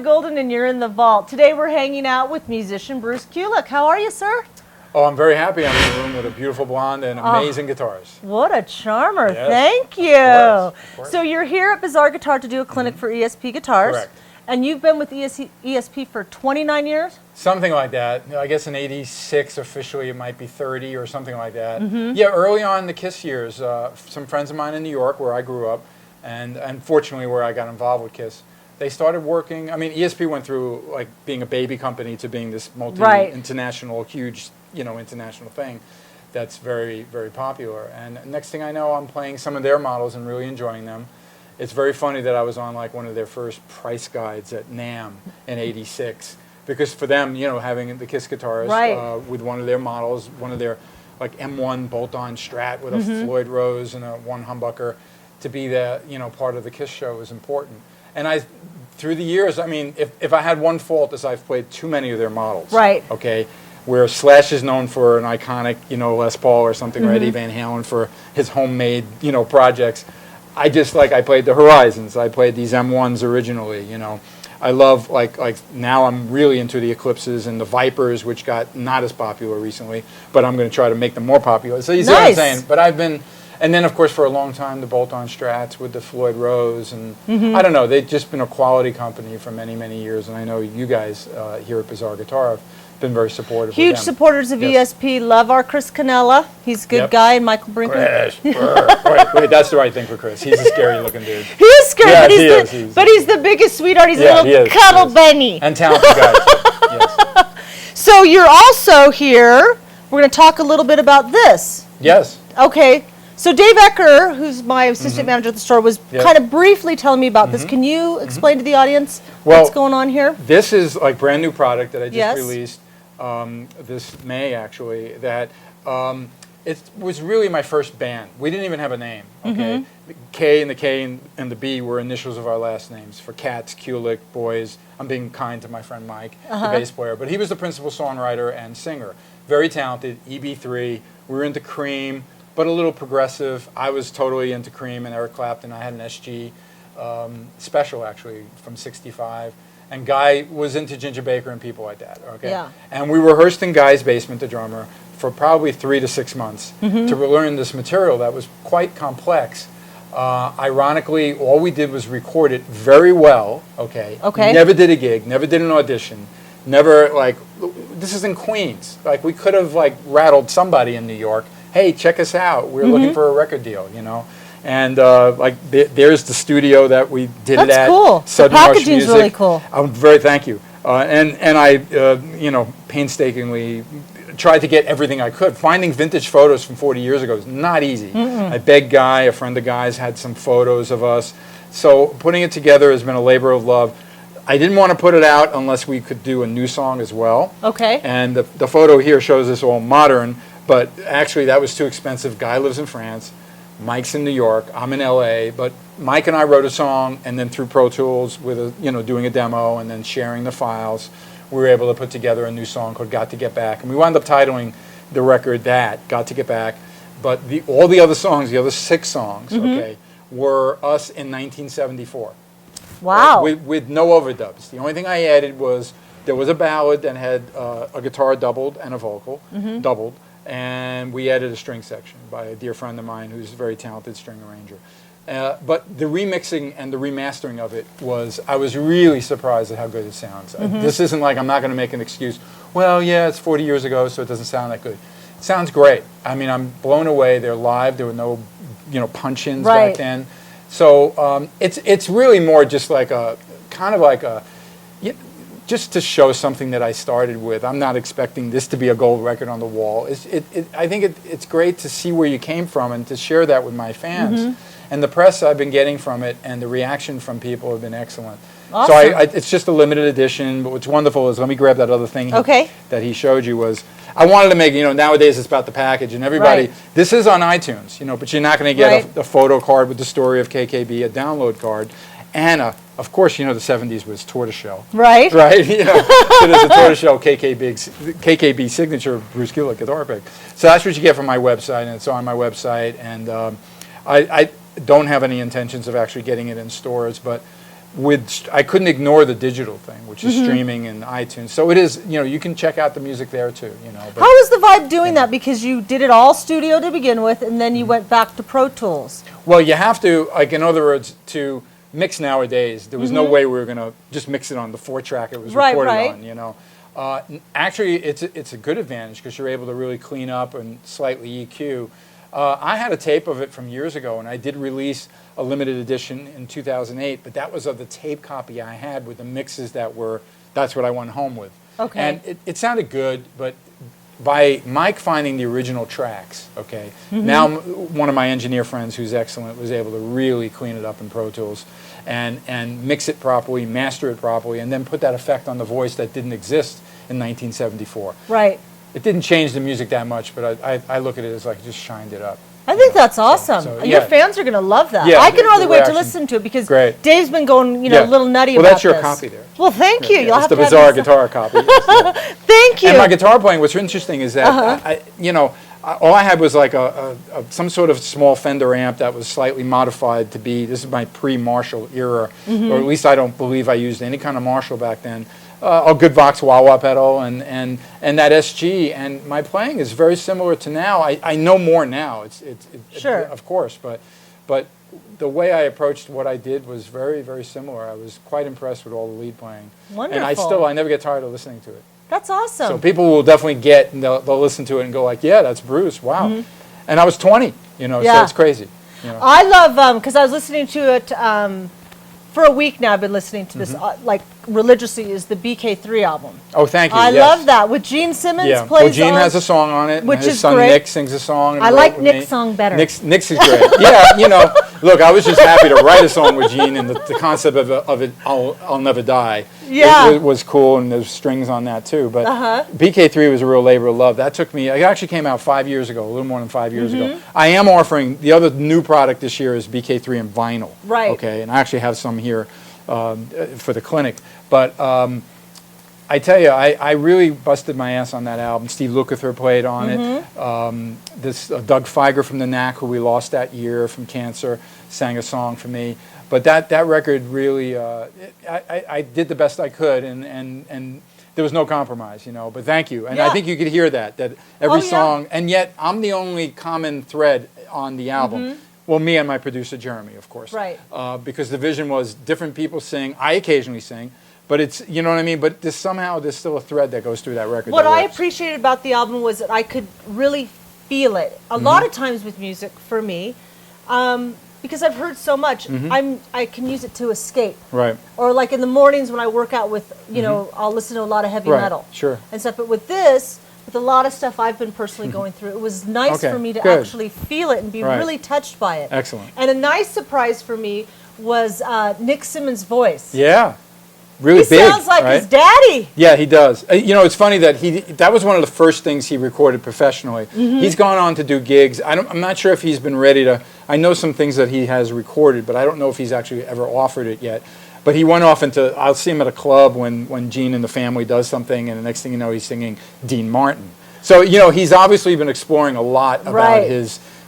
Golden, and you're in the vault. Today we're hanging out with musician Bruce Kulick. How are you, sir? Oh, I'm very happy. I'm in a room with a beautiful blonde and amazing guitars. What a charmer. Yes, thank you. of course. So you're here at Bizarre Guitar to do a clinic for ESP Guitars. Correct. And you've been with ESP for 29 years? Something like that. I guess in '86 officially it might be 30 or something like that. Yeah, early on in the KISS years, some friends of mine in New York where I grew up, and unfortunately where I got involved with KISS, they started working. I mean, ESP went through like being a baby company to being this multi-international, huge, international thing that's very, very popular. And next thing I know, I'm playing some of their models and really enjoying them. It's very funny that I was on like one of their first price guides at NAMM in '86, because for them, having the KISS guitars with one of their models, one of their like M1 bolt-on Strat with a Floyd Rose and a one humbucker, to be the part of the KISS show is important. And through the years, I mean, if I had one fault, is I've played too many of their models. Right. Okay. Where Slash is known for an iconic, Les Paul or something, or Eddie Van Halen for his homemade, projects. I played the Horizons. I played these M1s originally, I love, like now I'm really into the Eclipses and the Vipers, which got not as popular recently, but I'm going to try to make them more popular. So you see what I'm saying? But and then of course for a long time the bolt-on Strats with the Floyd Rose, and I don't know, they've just been a quality company for many, many years, and I know you guys here at Bizarre Guitar have been very supportive. Huge supporters of ESP. Love our Chris Canella. He's a good guy. And Michael Brinker. Chris. wait, that's the right thing for Chris. He's a scary looking dude. He is scary, but he's the biggest sweetheart. He's a little cuddle bunny. And talented guy too. Yes. So you're also here. We're going to talk a little bit about this. Yes. Okay. So Dave Ecker, who's my assistant manager at the store, was kind of briefly telling me about this. Can you explain to the audience what's going on here? This is like brand new product that I just released this May, actually, that it was really my first band. We didn't even have a name, okay? The K and the B were initials of our last names. For Cats, Kulick, Boys. I'm being kind to my friend Mike, the bass player. But he was the principal songwriter and singer. Very talented, EB3. We were into Cream, but a little progressive. I was totally into Cream and Eric Clapton. I had an SG special, actually, from '65. And Guy was into Ginger Baker and people like that, okay? Yeah. And we rehearsed in Guy's basement, the drummer, for probably 3 to 6 months to learn this material that was quite complex. Ironically, all we did was record it very well, okay? Never did a gig, never did an audition, never, this is in Queens. Like, we could have, rattled somebody in New York. Hey, check us out. We're looking for a record deal, And there's the studio that we did it at. That's cool. The packaging's really cool. Thank you. And I, painstakingly tried to get everything I could. Finding vintage photos from 40 years ago is not easy. I begged Guy, a friend of Guy's, had some photos of us. So putting it together has been a labor of love. I didn't want to put it out unless we could do a new song as well. Okay. And the photo here shows us all modern, but actually that was too expensive. Guy lives in France. Mike's in New York, I'm in LA, but Mike and I wrote a song, and then through Pro Tools with doing a demo and then sharing the files, we were able to put together a new song called Got to Get Back. And we wound up titling the record that, Got to Get Back, but all the other songs, the other 6 songs, were us in 1974. Wow. With no overdubs. The only thing I added was, there was a ballad that had a guitar doubled and a vocal doubled. And we added a string section by a dear friend of mine who's a very talented string arranger. But the remixing and the remastering of it I was really surprised at how good it sounds. This isn't like, I'm not going to make an excuse, well, yeah, it's 40 years ago, so it doesn't sound that good. It sounds great. I mean, I'm blown away. They're live. There were no, punch-ins back then. So it's really more just like just to show something that I started with. I'm not expecting this to be a gold record on the wall. I think it's great to see where you came from and to share that with my fans. And the press I've been getting from it and the reaction from people have been excellent. Awesome. So it's just a limited edition, but what's wonderful is, let me grab that other thing that he showed you, was I wanted to make, nowadays it's about the package, and everybody, this is on iTunes, but you're not going to get a photo card with the story of KKB, a download card. And of course, the 70s was tortoiseshell. Right. So there's a tortoiseshell KKB signature Bruce Kulick guitar pick. So that's what you get from my website, and it's on my website. And I don't have any intentions of actually getting it in stores, but I couldn't ignore the digital thing, which is streaming and iTunes. So it is, you can check out the music there too, But, how was the vibe doing that? Because you did it all studio to begin with, and then you went back to Pro Tools. Well, you have to, like, in other words, to mix nowadays, there was no way we were going to just mix it on the 4-track it was recorded on, Actually, it's a good advantage because you're able to really clean up and slightly EQ. I had a tape of it from years ago, and I did release a limited edition in 2008, but that was of the tape copy I had with the mixes that's what I went home with. Okay. And it sounded good, but by Mike finding the original tracks, now one of my engineer friends who's excellent was able to really clean it up in Pro Tools and mix it properly, master it properly, and then put that effect on the voice that didn't exist in 1974. Right. It didn't change the music that much, but I look at it as like it just shined it up. I think that's awesome. Your fans are going to love that. Yeah, I can hardly wait to listen to it because Dave's been going, a little nutty about this. Well, that's your copy there. Well, thank you. You'll have the to bizarre guitar copy. Thank you. And my guitar playing, what's interesting is that, all I had was like some sort of small Fender amp that was slightly modified to be, this is my pre-Marshall era, or at least I don't believe I used any kind of Marshall back then. A good Vox wah-wah pedal and that SG, and my playing is very similar to now. I know more now. Sure. Of course, but the way I approached what I did was very, very similar. I was quite impressed with all the lead playing. Wonderful. And I never get tired of listening to it. That's awesome. So people will definitely and they'll listen to it and go like, yeah, that's Bruce. Wow. And I was 20, so it's crazy. I love because I was listening to it. For a week now, I've been listening to this religiously. Is the BK3 album? Oh, thank you. I love that. With Gene Simmons plays. Well, Gene has a song on it, which and his is son great. Nick sings a song. And I like Nick's song better. Nick's is great. Look, I was just happy to write a song with Gene, and the concept of it, I'll Never Die. Yeah, it was cool, and there's strings on that too. But BK3 was a real labor of love. That took me. It actually came out 5 years ago, a little more than 5 years ago. I am offering the other new product this year is BK3 in vinyl. Right. Okay, and I actually have some here. For the clinic, but I tell you, I really busted my ass on that album. Steve Lukather played on it. This Doug Feiger from the Knack, who we lost that year from cancer, sang a song for me. But that record really, I did the best I could, and there was no compromise, But thank you, and I think you could hear that every song, and yet I'm the only common thread on the album. Well, me and my producer, Jeremy, of course. Right. Because the vision was different people sing. I occasionally sing. But it's, you know what I mean? But there's still a thread that goes through that record. What I appreciated about the album was that I could really feel it. A lot of times with music, for me, because I've heard so much, I can use it to escape. Right. Or like in the mornings when I work out with, I'll listen to a lot of heavy metal. Sure. And stuff. But with this, with a lot of stuff I've been personally going through, it was nice for me to actually feel it and be really touched by it. Excellent. And a nice surprise for me was Nick Simmons' voice. Yeah. Really big. He sounds like his daddy. Yeah, he does. It's funny that that was one of the first things he recorded professionally. He's gone on to do gigs. I'm not sure if he's been ready to. I know some things that he has recorded, but I don't know if he's actually ever offered it yet. But he went off into, I'll see him at a club when Gene and the family does something, and the next thing you know, he's singing Dean Martin. So, he's obviously been exploring a lot about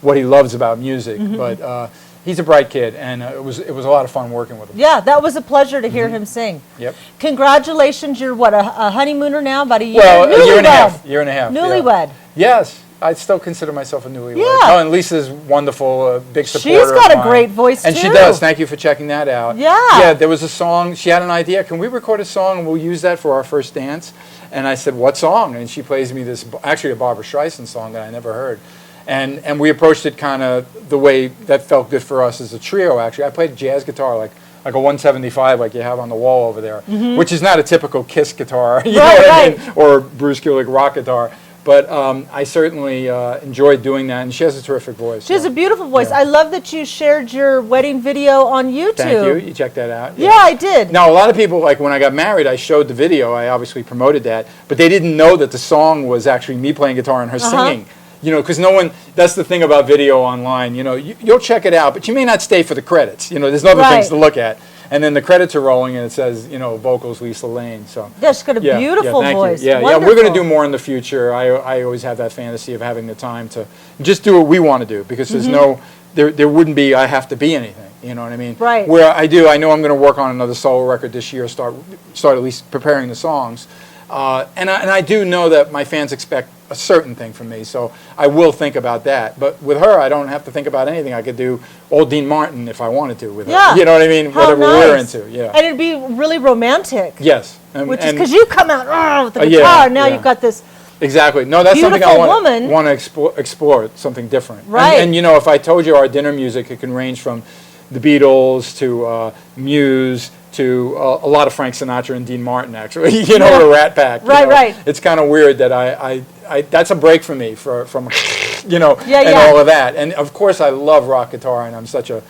what he loves about music. But he's a bright kid, and it was a lot of fun working with him. Yeah, that was a pleasure to hear him sing. Yep. Congratulations, you're what, a honeymooner now? About a year? Well, a year and a half. Year and a half. Newlywed. Yeah. Yes. I still consider myself a newlywed. Yeah. Oh, and Lisa's wonderful, a big supporter. She's got of a mine. great voice, and too. she does. Thank you for checking that out. Yeah. Yeah, there was a song. She had an idea. Can we record a song and we'll use that for our first dance? And I said, what song? And she plays me this, actually a Barbra Streisand song that I never heard. And we approached it kind of the way that felt good for us as a trio, actually. I played jazz guitar like a 175 like you have on the wall over there, which is not a typical Kiss guitar, you know what I mean? Or Bruce Kulick rock guitar. But I certainly enjoyed doing that, and she has a terrific voice. She has a beautiful voice. Yeah. I love that you shared your wedding video on YouTube. Thank you. You checked that out? Yeah, I did. Now, a lot of people, like when I got married, I showed the video. I obviously promoted that. But they didn't know that the song was actually me playing guitar and her singing. Because no one, that's the thing about video online. You'll check it out, but you may not stay for the credits. There's other things to look at. And then the credits are rolling, and it says, vocals Lisa Lane. So yeah, she's got a beautiful voice. Yeah, we're going to do more in the future. I always have that fantasy of having the time to just do what we want to do, because there's there wouldn't be I have to be anything. You know what I mean? Right. Where I know I'm going to work on another solo record this year. Start at least preparing the songs, and I do know that my fans expect a certain thing from me, so I will think about that. But with her, I don't have to think about anything. I could do old Dean Martin if I wanted to with her. You know what I mean? How Whatever we're nice. into. Yeah. And it'd be really romantic. Yes. Which is because you come out with the guitar, yeah, and now yeah. you've got this. Exactly. No, that's something I Beautiful want to explore something different. Right. And you know, if I told you our dinner music, it can range from the Beatles to Muse to a lot of Frank Sinatra and Dean Martin, actually. You know, the Rat Pack. Right, you know? right. It's kind of weird that I that's a break for me from, you know, Yeah, and yeah. all of that. And of course, I love rock guitar, and I'm such a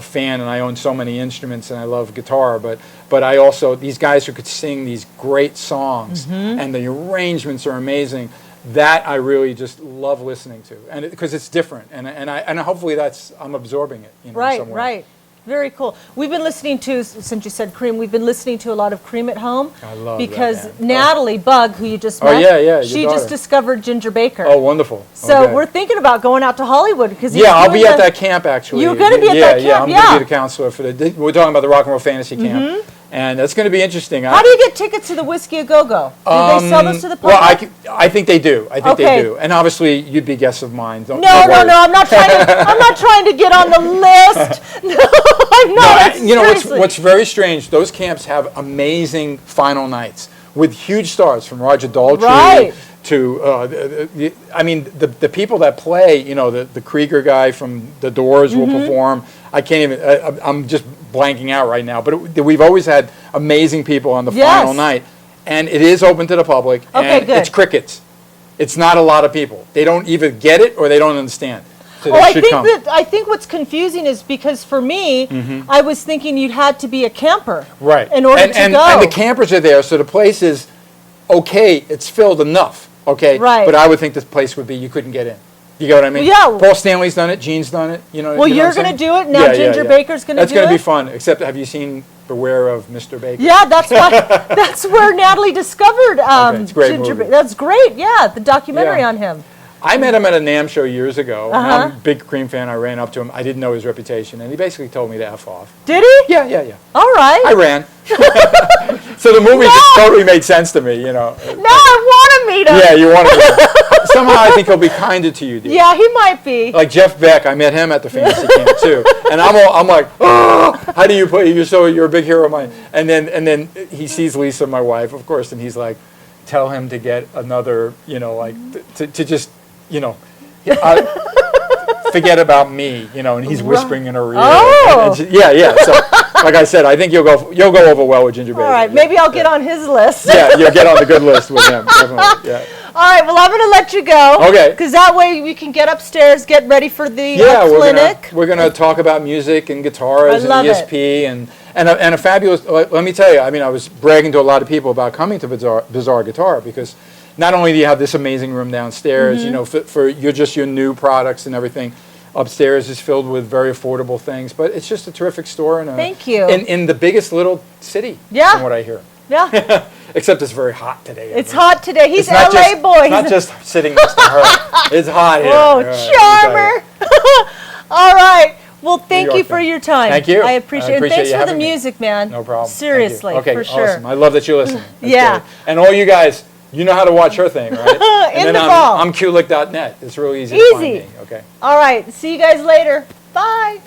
fan, and I own so many instruments, and I love guitar. But I also, these guys who could sing these great songs, and the arrangements are amazing. That I really just love listening to, and because it's different, and hopefully I'm absorbing it. You know, Right, somewhere. right. Very cool. We've been listening to, since you said Cream, we've been listening to a lot of Cream at Home. I love because that band. Natalie Bug, who you just met, your she daughter. just discovered Ginger Baker. Oh, wonderful. So Okay. we're thinking about going out to Hollywood because I'll be at that camp actually. You're going to be at that camp, Yeah, I'm going to be the counselor for the. We're talking about the Rock and Roll Fantasy Camp, and that's going to be interesting. How do you get tickets to the Whiskey A Go Go? Do they sell those to the public? Well, I think they do. I think Okay. they do. And obviously, you'd be guests of mine. Don't No, worry. I'm not trying to. I'm not trying to get on the list. No, I'm not. You know seriously. what's very strange? Those camps have amazing final nights with huge stars from Roger Daltrey Right. to I mean the people that play. You know, the Krieger guy from The Doors will perform. I can't even. I'm just blanking out right now. But we've always had amazing people on the Yes. final night, and it is open to the public. Okay, and good. It's crickets. It's not a lot of people. They don't either get it or they don't understand. So Oh, they should come. I think what's confusing is because for me, I was thinking you'd had to be a camper, Right. in order to and go. And the campers are there, so the place is okay. It's filled enough, okay? Right. But I would think this place would be, you couldn't get in. You get what I mean? Yeah. Paul Stanley's done it. Gene's done it. You know. Well, you know you're what I'm going to saying? do it now. Ginger Baker's going to do That's going to it. be fun. Except, have you seen Beware of Mr. Baker? Yeah, that's where Natalie discovered it's a great Ginger movie. Baker. That's great. Yeah, the documentary Yeah. on him. I met him at a NAMM show years ago. And I'm a big Cream fan. I ran up to him. I didn't know his reputation, and he basically told me to F off. Did he? Yeah. All right. I ran. So the movie just totally made sense to me, you know. Now I want to meet him. Yeah, you want to. Somehow I think he'll be kinder to you, dear. Yeah, he might be. Like Jeff Beck, I met him at the fantasy camp too, and I'm like, oh, how do you put? You're a big hero of mine. And then he sees Lisa, my wife, of course, and he's like, tell him to get another, you know, like to just, you know, forget about me, you know. And he's whispering in her ear. Oh. Yeah. So, like I said, I think you'll go over well with Ginger Baker. All right, maybe I'll get on his list. Yeah, you'll get on the good list with him. Definitely. Yeah. All right, well, I'm going to let you go. Okay. Because that way we can get upstairs, get ready for the clinic. We're gonna talk about music and guitars and love it. ESP and a fabulous. Let me tell you, I mean, I was bragging to a lot of people about coming to Bizarre Guitar because not only do you have this amazing room downstairs, you know, for your new products and everything. Upstairs is filled with very affordable things, but it's just a terrific store and Thank you. in the biggest little city. Yeah. From what I hear. Yeah, Except it's very hot today. it's hot today. He's It's not LA just, boy. It's not just sitting next to her. It's hot here. Oh, All right, let me tell you. charmer. All right. Well, thank New you York for thing. your time. Thank you. I appreciate I it. appreciate Thanks you for the having me. music, man. No problem. Thank Seriously, you. Okay, for sure. awesome. I love that you listen. That's Yeah. great. And all you guys, you know how to watch her thing, right? In and the then ball. I'm Kulick.net. It's real easy to find Easy. me. Okay. All right. See you guys later. Bye.